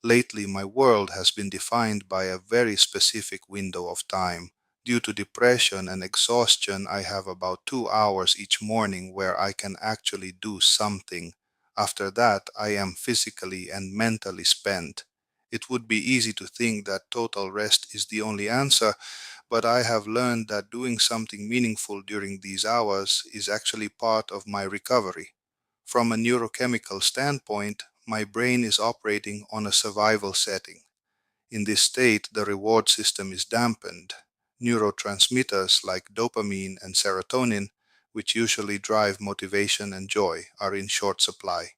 Lately, my world has been defined by a very specific window of time. Due to depression and exhaustion, I have about 2 hours each morning where I can actually do something. After that, I am physically and mentally spent. It would be easy to think that total rest is the only answer, but I have learned that doing something meaningful during these hours is actually part of my recovery. From a neurochemical standpoint, my brain is operating on a survival setting. In this state, the reward system is dampened. Neurotransmitters like dopamine and serotonin, which usually drive motivation and joy, are in short supply.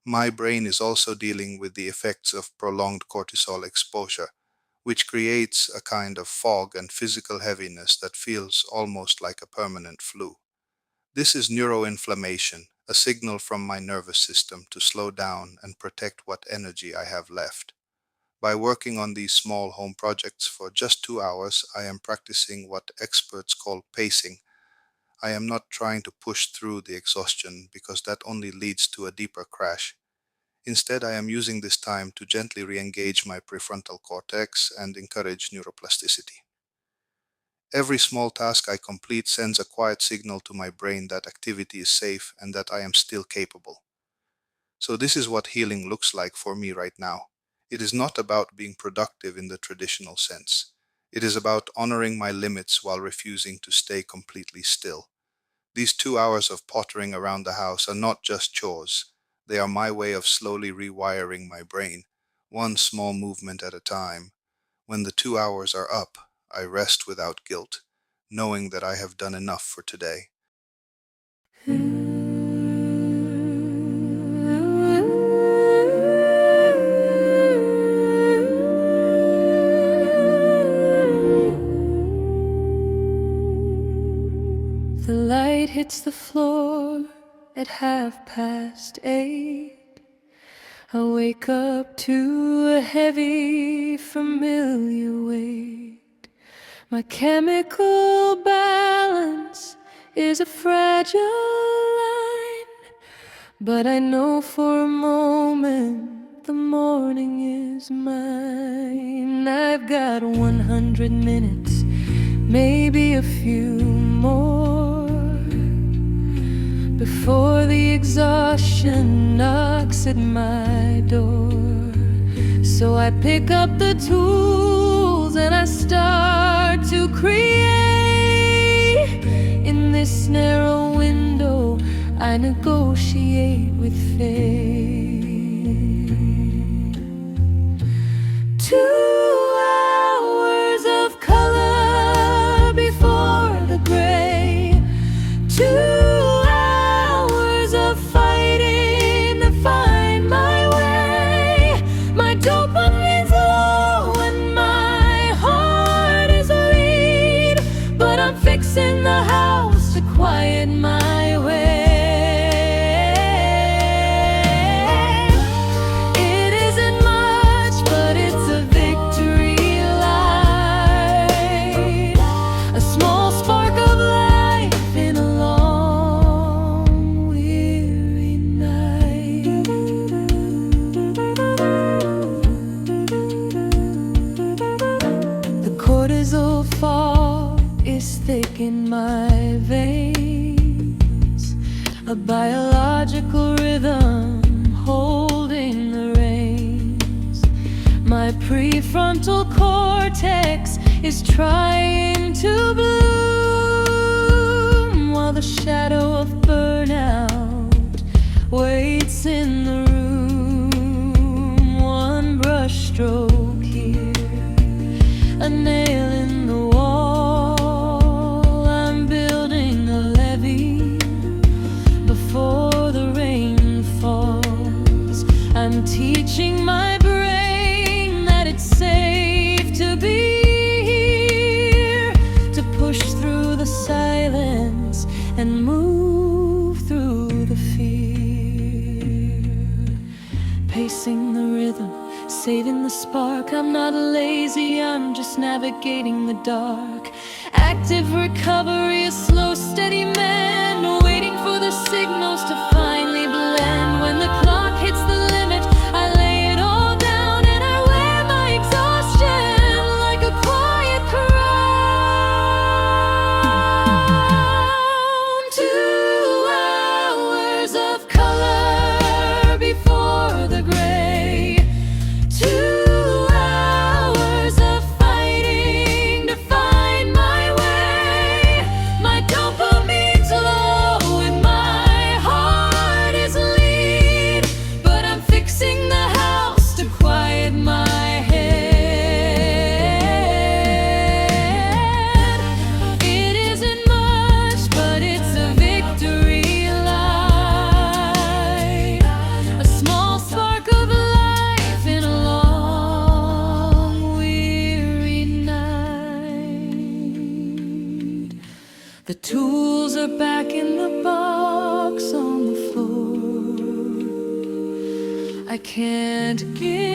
My brain is also dealing with the effects of prolonged cortisol exposure, which creates a kind of fog and physical heaviness that feels almost like a permanent flu. This is neuroinflammation, a signal from my nervous system to slow down and protect what energy I have left. By working on these small home projects for just 2 hours, I am practicing what experts call pacing. I am not trying to push through the exhaustion because that only leads to a deeper crash. Instead, I am using this time to gently re-engage my prefrontal cortex and encourage neuroplasticity. Every small task I complete sends a quiet signal to my brain that activity is safe and that I am still capable. So this is what healing looks like for me right now. It is not about being productive in the traditional sense. It is about honoring my limits while refusing to stay completely still. These 2 hours of pottering around the house are not just chores. They are my way of slowly rewiring my brain, one small movement at a time. When the 2 hours are up, I rest without guilt, knowing that I have done enough for today. The light hits the floor at 8:30. I wake up to a heavy, familiar weight. My chemical balance is a fragile line, but I know for a moment the morning is mine. I've got 100 minutes, maybe a few more, before the exhaustion knocks at my door. So I pick up the tools and I start to create. In this narrow window, I negotiate with fate. 2 hours of color before the gray. 2 hours of fighting to find my way. My dopamine's low and my heart is lead, but I'm fixing the house to quiet my way. It isn't much, but it's a victory light, a small spark of life in a long, weary night. The cortisol fog is thick in my veins, a biological rhythm holding the reins. My prefrontal cortex is trying to bloom, while the shadow of burnout waits in the room. One brush stroke here, a nail in the wall. I'm building a levee before the rain falls. I'm teaching my brain that it's safe to be here, to push through the silence and move through the fear. Pacing the rhythm, saving the spark. I'm not lazy, I'm just navigating the dark. Active recovery, a slow, steady man, waiting for the signals to finally blend. When the clock hits the limit, I lay it all down The tools are back in the box on the floor. I can't give